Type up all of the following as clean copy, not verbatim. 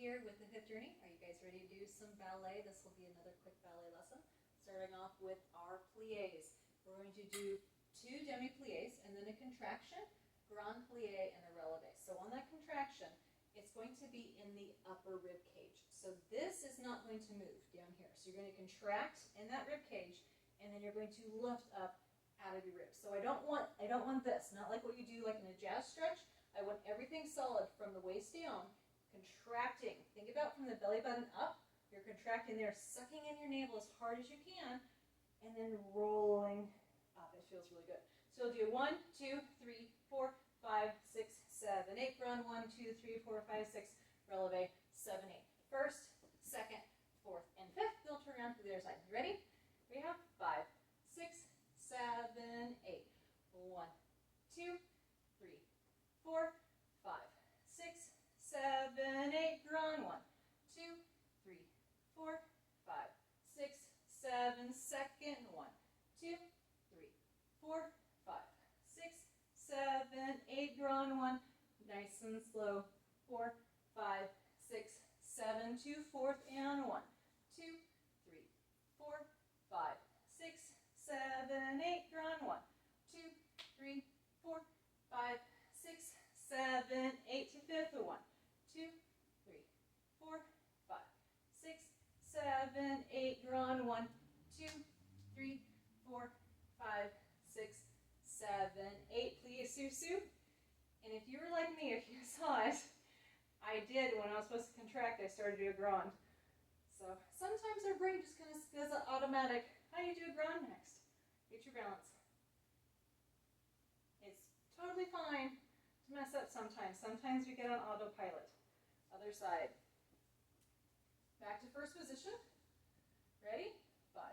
here with the hip journey. Are you guys ready to do some ballet? This will be another quick ballet lesson. Starting off with our pliés. We're going to do 2 demi-pliés and then a contraction, grand plié, and a releve. So on that contraction, it's going to be in the upper rib cage. So this is not going to move down here. So you're going to contract in that rib cage, and then you're going to lift up out of your ribs. So I don't want this, not like what you do like in a jazz stretch. I want everything solid from the waist down, contracting. Think about from the belly button up. You're contracting there, sucking in your navel as hard as you can, and then rolling up. It feels really good. So we'll do 1, 2, 3, 4, 5, 6, 7, 8. Run 1, 2, 3, 4, 5, 6. Releve 7, 8. First, second, fourth, and fifth. They'll turn around to the other side. You ready? We have 5, 6, 7, 8. 1, 2, 3, 4, 5, 6, 7, 8. Run 1, 2, 3, 4, 5, 6, 7. Second. 1, 2, 3, 4, 5, 6, 7, 8. Run 1. Nice and slow. 4, 5, 6, 7. 2, fourth, and 1, 2, 3, 4, 5, 6, 7, 8. Run 1, 2, 3, 4, 5, 6, 7, 8 to fifth. 1, 2, 3, 4, 5, 6, 7, 8. Run 1, 2, 3, 4, 5, 6, 7, 8. Please, Susu. And if you were like me, if you saw it, I did when I was supposed to contract, I started to do a grand. So sometimes our brain just kind of does an automatic, how do you do a grand next? Get your balance. It's totally fine to mess up sometimes. Sometimes we get on autopilot. Other side. Back to first position. Ready? 5,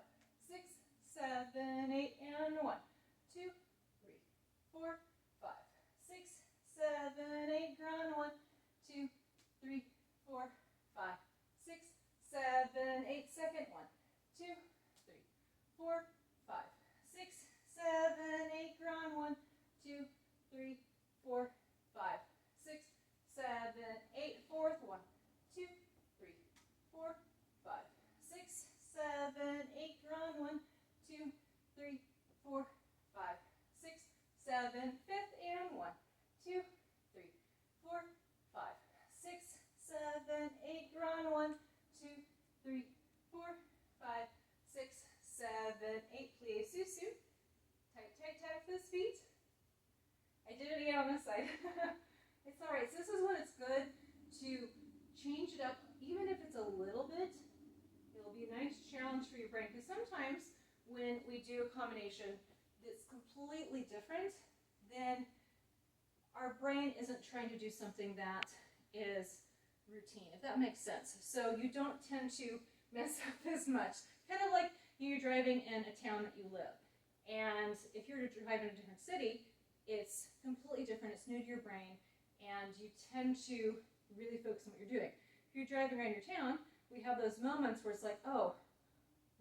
6, 7, 8, and 1, 2, 3, 4, 5, 6, 7, 8. Run 1, 2, 3, 4, 5, 6, 7, 8. Second. 1, 2, 3, 4, 5, 6, 7, 8. Run 1, 2, 3, 4, 5, 6, 7, 8. Fourth. 1, 2, 3, 4, 5, 6, 7, 8. Run 1, 2, 3, 4, 5, 6, 7. Fifth. And 1, 2, 3, 4, 5, 6, 7, 8. Run 1, 2, 3, 4, 5, 6, 7, 8. Plie Susu. Tight, tight, tight with those feet. I did it again on this side. It's all right. So this is when it's good to change it up, even if it's a little bit. It'll be a nice challenge for your brain, because sometimes when we do a combination that's completely different, then our brain isn't trying to do something that is routine, if that makes sense. So you don't tend to mess up as much. Kind of like you driving in a town that you live. And if you're driving in a different city, it's completely different. It's new to your brain, and you tend to really focus on what you're doing. If you're driving around your town, we have those moments where it's like, oh,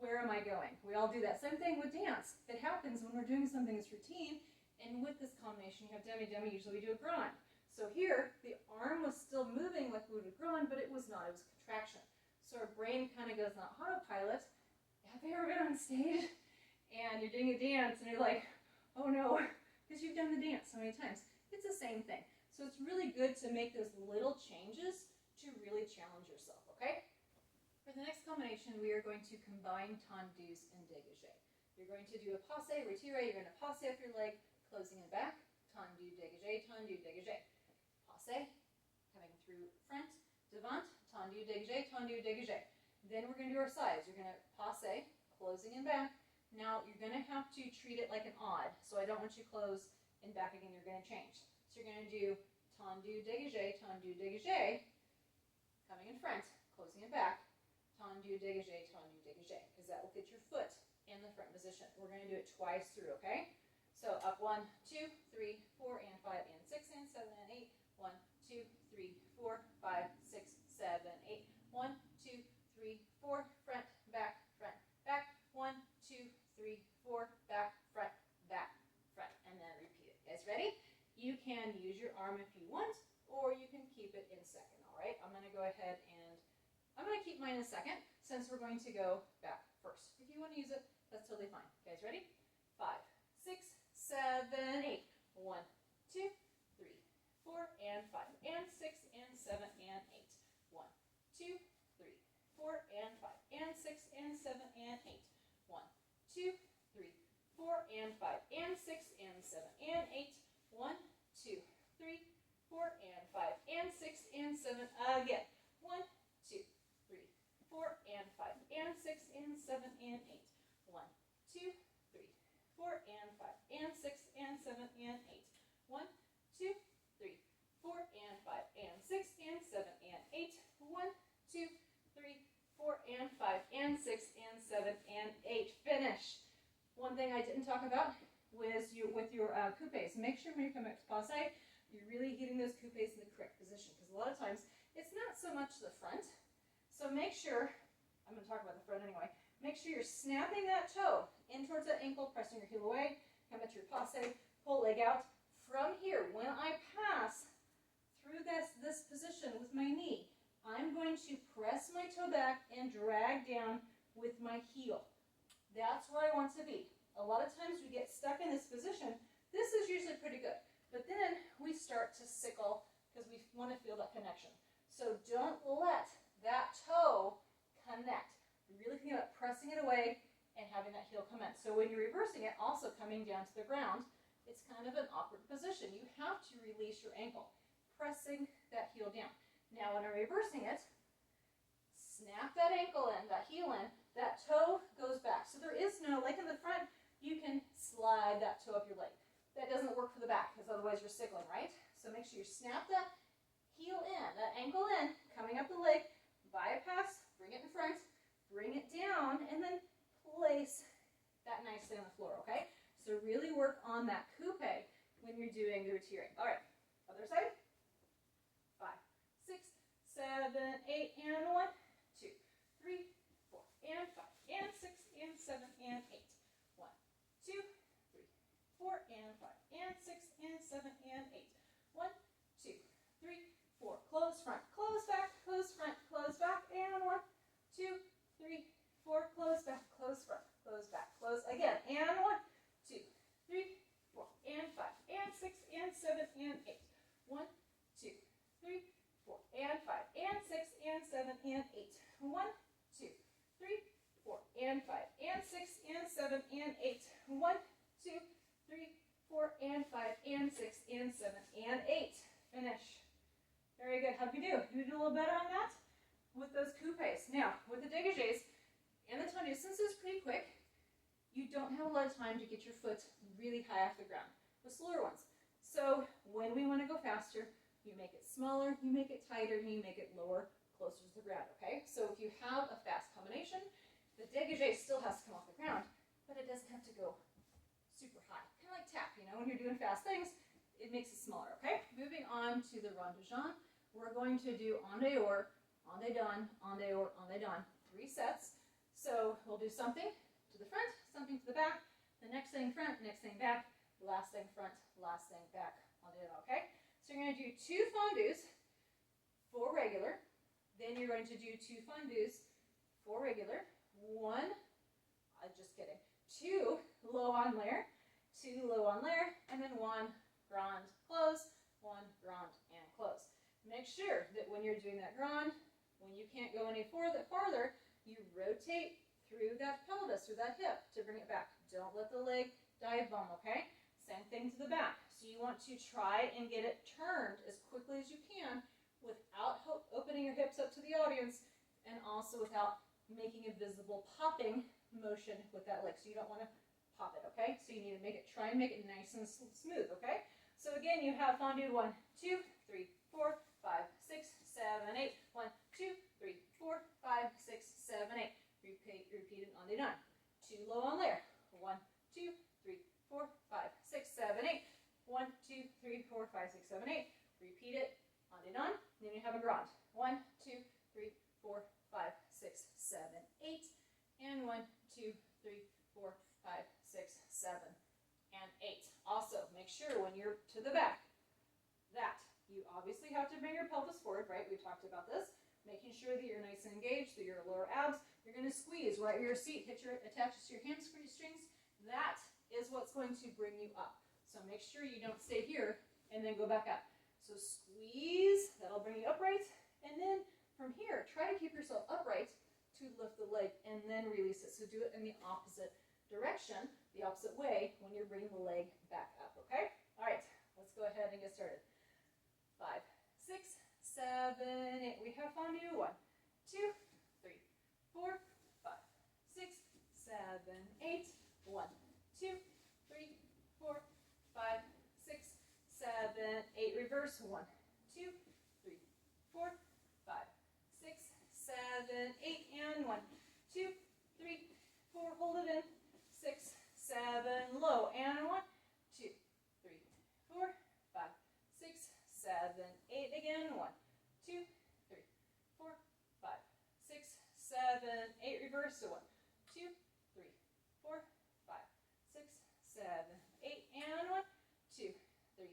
where am I going? We all do that. Same thing with dance. It happens when we're doing something that's routine, and with this combination, you have demi-demi, usually we do a grand. So here, the arm was still moving like we would a grand, but it was not. It was a contraction. So our brain kind of goes on autopilot. Have you ever been on stage and you're doing a dance and you're like, oh no, because you've done the dance so many times. It's the same thing. So it's really good to make those little changes to really challenge yourself, okay? For the next combination, we are going to combine tendus and dégagé. You're going to do a passe, retire. You're going to passe up your leg, closing it back. Tendu, dégagé, tendu, dégagé. Passe, coming through front, devant, tendu, dégagé, tendu, dégagé. Then we're going to do our sides. You're going to passe, closing and back. Now you're going to have to treat it like an odd. So I don't want you close and back again. You're going to change. So you're going to do tendu, dégagé, coming in front, closing it back. Tendu, dégagé, because that will get your foot in the front position. We're going to do it twice through, okay? So up 1, 2, 3, 4, and 5, and 6, and 7, and 8. 1, 2, 3, 4, 5, 6, 7, 8. 1, 2, 3, 4, front, back, back. 1, 2, 3, 4, back, front, and then repeat it. Guys, ready? You can use your arm if you want, or you can keep it in second, all right? I'm going to go ahead and keep mine in a second since we're going to go back first. If you want to use it, that's totally fine. Guys, ready? 5, 6, 7, 8. 1, 2, 3, 4, and 5, and 6, and 7, and 8. 1, 2, 3, 4, and 5, and 6, and 7, and 8. 1, 2, 3, 4, and 5, and 6, and 7, and 8. 1, 2, 3, 4, and 5, and 6, and 7. Again. 1, 2, 3, 4, and 5, and 6, and 7, and 8. 1, 2, 3, 4, and 5, and 6, and 7, and 8. 1, 2, 3, 4, and 5, and 6, and 7, and 8. 1, 2, 3, 4, and 5, and 6, and 7, and 8. Finish. One thing I didn't talk about was with your coupes. Make sure when you come back to passe, you're really getting those coupes in the correct position, because a lot of times it's not so much the front. So make sure, I'm going to talk about the front anyway, make sure you're snapping that toe in towards that ankle, pressing your heel away, come into your passe, pull leg out. From here, when I pass through this position with my knee, I'm going to press my toe back and drag down with my heel. That's where I want to be. A lot of times we get stuck in this position. This is usually pretty good, but then we start to sickle because we want to feel that connection. So don't let that toe connect. You're really thinking about pressing it away and having that heel come in. So when you're reversing it, also coming down to the ground, it's kind of an awkward position. You have to release your ankle, pressing that heel down. Now when I'm reversing it, snap that ankle in, that heel in, that toe goes back. So there is no, like in the front, you can slide that toe up your leg. That doesn't work for the back because otherwise you're sickling, right? So make sure you snap that heel in, that ankle in, coming up the leg, bypass, bring it in front, bring it down, and then place that nicely on the floor, okay? So really work on that coupe when you're doing the retiere. All right, other side. 5, 6, 7, 8, and 1, 2, 3, 4, and 5, and 6, and 7, and 8. 1, 2, 3, 4, and 5, and 6, and 7, and 8. 1, 2, 3, 4. Close front, close back, and 1, 2, 3, 4. Close back, close front, close back, close again, and 1, 2, 3, 4, and 5, and 6, and 7, and 8. 1, 2, 3, 4, and 5, and 6, and 7, and 8. 1, 2, 3, 4, and 5, and 6, and 7, and 8. 1, 2, 3, 4, and 5, and 6, and 7, and 8. Finish. Very good. How'd you do? You do a little better on that with those coupes. Now, with the dégagés and the tendus, since it's pretty quick, you don't have a lot of time to get your foot really high off the ground. The slower ones. So when we want to go faster, you make it smaller, you make it tighter, and you make it lower, closer to the ground, okay? So if you have a fast combination, the dégagé still has to come off the ground, but it doesn't have to go super high. Kind of like tap, you know, when you're doing fast things, it makes it smaller, okay? Moving on to the rond de jambe, we're going to do en dehors, en dedans, en dehors, en dedans, 3 sets. So we'll do something to the front, something to the back, the next thing front, next thing back, last thing front, last thing back, en dedans, okay? So you're going to do 2 fondus, 4 regular. Then you're going to do 2 fondus, 4 regular. 1, just kidding, 2 low en l'air, 2 low en l'air, and then 1 grand close, 1 grand and close. Make sure that when you're doing that grand, when you can't go any farther, you rotate through that pelvis, through that hip to bring it back. Don't let the leg dive bomb, okay? Same thing to the back. So you want to try and get it turned as quickly as you can without opening your hips up to the audience and also without making a visible popping motion with that leg. So you don't want to pop it, okay? So you need to try and make it nice and smooth, okay? So again, you have fondue 1, 2, 3, 4, 5, 6, 7, 8. 1, 2, 3, 4, 5, 6, 7, 8. Repeat it on the done. 2 low en l'air. 1, 2, 3, 4, 5, 6, 7, 8. 1, 2, 3, 4, 5, 6, 7, 8. Repeat it on the done. Then you have a grand. 1, 2, 3, 4, 5, 6, 7, 8. And 1, 2, 3, 4, 5, 6, 7, and 8. Also, make sure when you're to the back that you obviously have to bring your pelvis forward, right? We talked about this. Making sure that you're nice and engaged, that your lower abs. You're going to squeeze right where your seat attaches to your hamstrings. That is what's going to bring you up. So make sure you don't stay here and then go back up. So squeeze, that'll bring you upright. And then from here, try to keep yourself upright to lift the leg and then release it. So do it in the opposite direction, the opposite way when you're bringing the leg back up, okay? All right, let's go ahead and get started. 5, 6, 7, 8. We have fondue. 1, 2, 3, 4, 5, 6, 7, 8. 1, 2, 3, 4, 5, 6, 7, 8. Reverse. 1, 2, 3, 4, 5, 6, 7, 8. And 1, 2, 3, 4. Hold it in. 6, 7. Low. And 1, 2, 3, 4, 5, 6, 7, 8. Again. 1, 2, 3, 4, 5, 6, 7, 8. Reverse. 1, 2, 3, 4, 5, 6, 7, 8. And 1, 2, 3,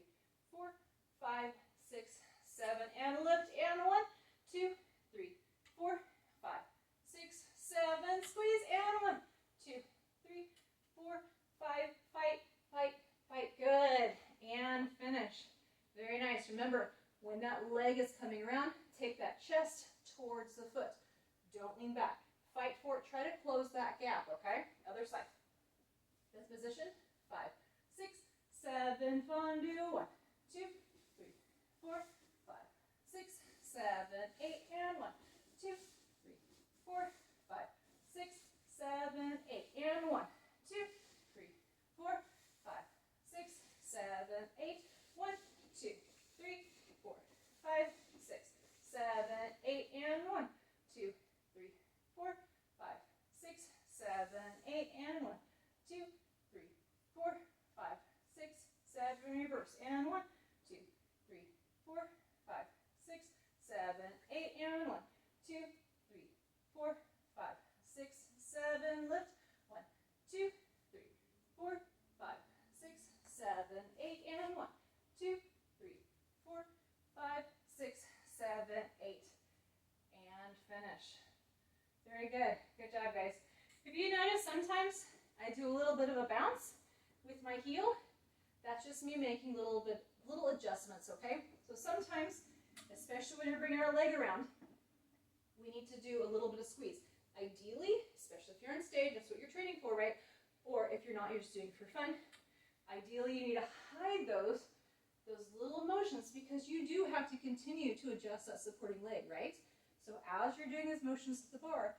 4, 5, 6, 7. And lift. And 1, 2, 3, 4, 5, 6, 7. Squeeze. And 1, 2, 3, 4, 5. Fight, fight, fight. Good. And finish. Very nice. Remember, when that leg is coming around, take that chest towards the foot. Don't lean back. Fight for it. Try to close that gap, okay? Other side. This position. 5, 6, 7. Fondue. 1, 2, 3, 4, 5, 6, 7, 8. And 1, 2, 3, 4, 5, 6, 7, 8. And 1, 2, 3, 4, 5, 6, 7, 8. 1, 2, 3, 4, 5, 6, 7, 8. And 1, 2, 3, 4, 5, 6, 7, 8. And 1, 2, 3, 4, 5, 6, 7. Reverse. And 1, 2, 3, 4, 5, 6, 7, 8. And 1, 2, 3, 4, 5, 6, 7. Lift. 1, 2, 3, 4, 5, 6, 7, 8. And 1, 2, 3, 4, 5, 6, 7, 8. And finish. Very good. Good job, guys. If you notice, sometimes I do a little bit of a bounce with my heel. That's just me making little adjustments, okay? So sometimes, especially when you're bringing our leg around, we need to do a little bit of squeeze. Ideally, especially if you're on stage, that's what you're training for, right? Or if you're not, you're just doing it for fun. Ideally, you need to hide those little motions because you do have to continue to adjust that supporting leg, right? So as you're doing these motions to the bar,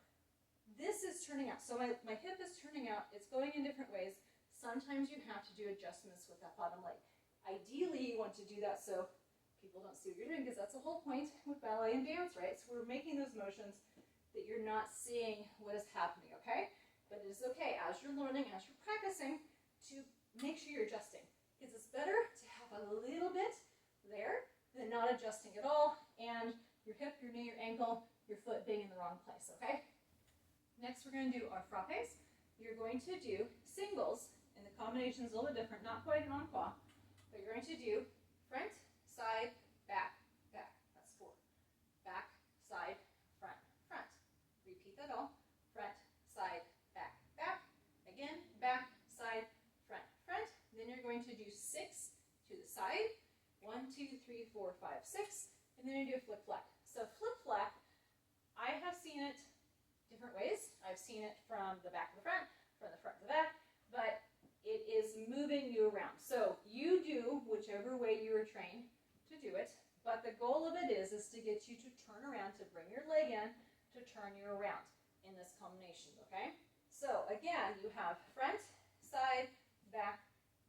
this is turning out. So my hip is turning out. It's going in different ways. Sometimes you have to do adjustments with that bottom leg. Ideally, you want to do that so people don't see what you're doing because that's the whole point with ballet and dance, right? So we're making those motions that you're not seeing what is happening, okay? But it is okay as you're learning, as you're practicing, to make sure you're adjusting. Because it's better to have a little bit there than not adjusting at all, and your hip, your knee, your ankle, your foot being in the wrong place, okay? Next, we're going to do our frappes. You're going to do singles, and the combination is a little bit different, not quite an en-croix, but you're going to do front, side, back, back. That's 4. Back, side, front, front. Repeat that all. Front, side, back, back. Again, back, side, front, front. Then you're going to do 6 to the side. 1, 2, 3, 4, 5, 6. And then you do a flip-flap. So flip-flap, I have seen it different ways. I've seen it from the back to the front to the back, but it is moving you around. So you do whichever way you were trained to do it, but the goal of it is to get you to turn around, to bring your leg in, to turn you around in this combination, okay? So again, you have front, side, back,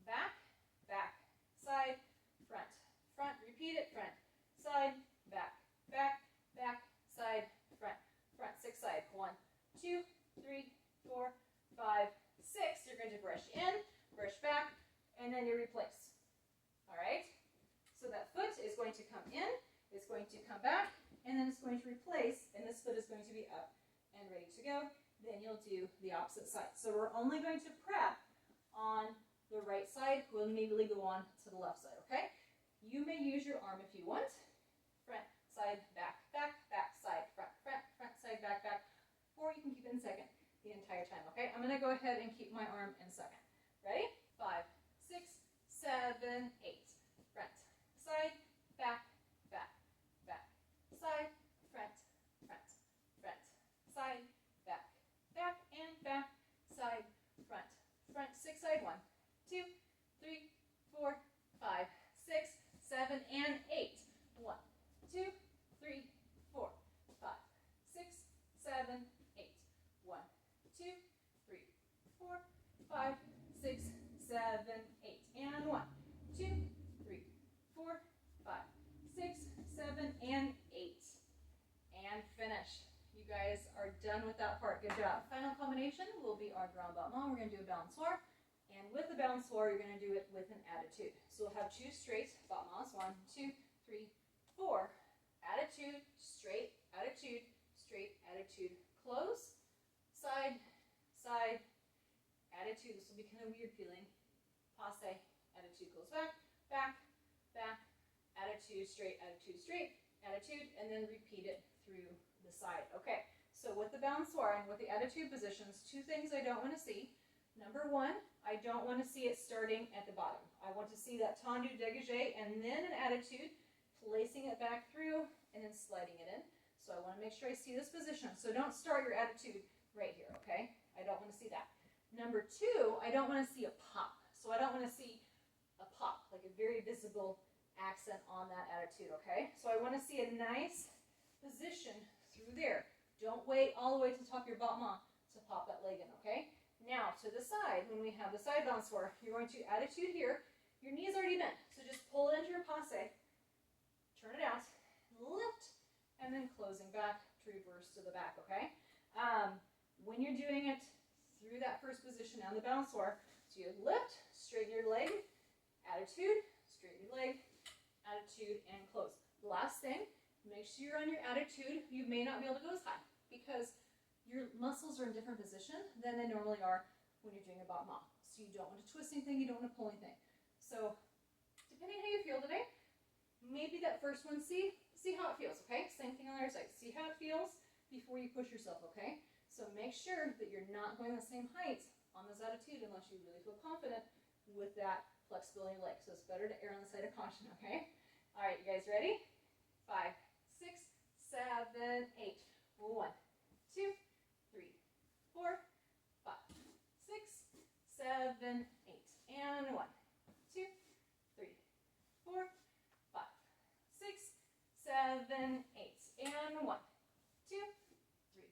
back, back, side, front, front. Repeat it, front, side, back, back, back, side, front, front. 6 side. 1, 2, 3, 4, 5, 6. You're going to brush in, brush back, and then you replace. All right? So that foot is going to come in, it's going to come back, and then it's going to replace, and this foot is going to be up and ready to go. Then you'll do the opposite side. So we're only going to prep on the right side. We'll immediately go on to the left side, okay? You may use your arm if you want. Front, side, back, back, back, side, front, front. the entire time, okay? I'm gonna go ahead and keep my arm in second. Ready? 5, 6, 7, 8. Front, side, back, back, back, side, front, front, front, side, back, back, and back, side, front, front, 6 side, 1, 2, 3, 4, 5, 6, 7, and 8. 1, 2, 3, 4, 5, 6, 7, 8. 1, 2, 3, 4, 5, 6, 7, 8. And 1, 2, 3, 4, 5, 6, 7, and 8. And finish. You guys are done with that part. Good job. Final combination will be our grand battement. We're going to do a balançoire. And with the balançoire, you're going to do it with an attitude. So we'll have 2 straight battements. 1, 2, 3, 4. Attitude, straight, attitude, straight, attitude. Close, side, side, attitude. This will be kind of weird feeling. Passe, attitude goes back, back, back, attitude, straight, attitude, and then repeat it through the side. Okay, so with the balançoire and with the attitude positions, 2 things I don't want to see. Number 1, I don't want to see it starting at the bottom. I want to see that tendu dégagé and then an attitude, placing it back through and then sliding it in. So I want to make sure I see this position. So don't start your attitude right here, okay? I don't want to see that. Number 2, I don't want to see a pop. So I don't want to see a pop, like a very visible accent on that attitude, okay? So I want to see a nice position through there. Don't wait all the way to the top of your battement to pop that leg in, okay? Now, to the side, when we have the side balançoire, you're going to attitude here. Your knee is already bent, so just pull it into your passe, turn it out, lift, and then closing back to reverse to the back, okay? When you're doing it through that first position on the balançoire, so you lift, straighten your leg, attitude, straighten your leg, attitude, and close. Last thing, make sure you're on your attitude. You may not be able to go as high because your muscles are in different position than they normally are when you're doing a battement. So you don't want to twist anything, you don't want to pull anything. So depending on how you feel today, maybe that first one, see how it feels, okay? Same thing on the other side. See how it feels before you push yourself, okay? So make sure that you're not going the same height on this attitude unless you really feel confident with that flexibility in your leg. So it's better to err on the side of caution, okay? All right, you guys ready? 5, 6, 7, 8. 1, 2, 3, 4, 5, 6, 7, 8. And 1, 2, 3, 4, 5, 6, 7, 8. And 1, 2, 3,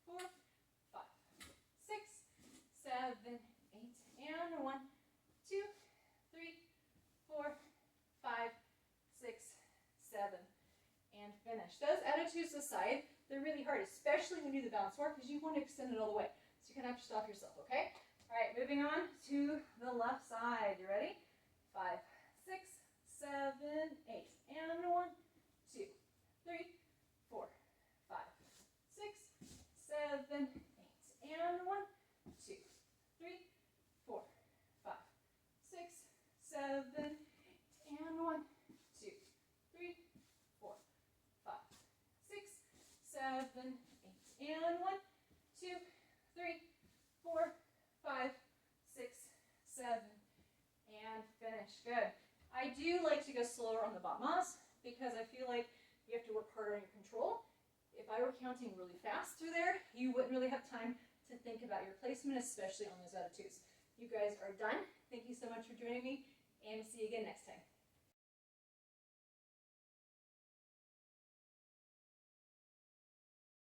4, 5, 6, 7, 8. And 1, 2, 3, 4, 5, 6, 7. And finish. Those attitudes aside, they're really hard, especially when you do the balançoire because you want to extend it all the way. So you're going to have to stop yourself, okay? All right, moving on to the left side. You ready? 5, 6, 7, 8. And 1, 2, 3, 4, 5, 6, 7, 8. And 1, 2, 3, 4, 5, 6, 7, 8. And 1, 2, 3, 4, 5, 6, 7, 8. And 1, 2, 3, 4, 5, 6, 7. And finish. Good. I do like to go slower on the battements because I feel like you have to work harder on your control. If I were counting really fast through there, you wouldn't really have time to think about your placement, especially on those attitudes. You guys are done. Thank you so much for joining me, and see you again next time.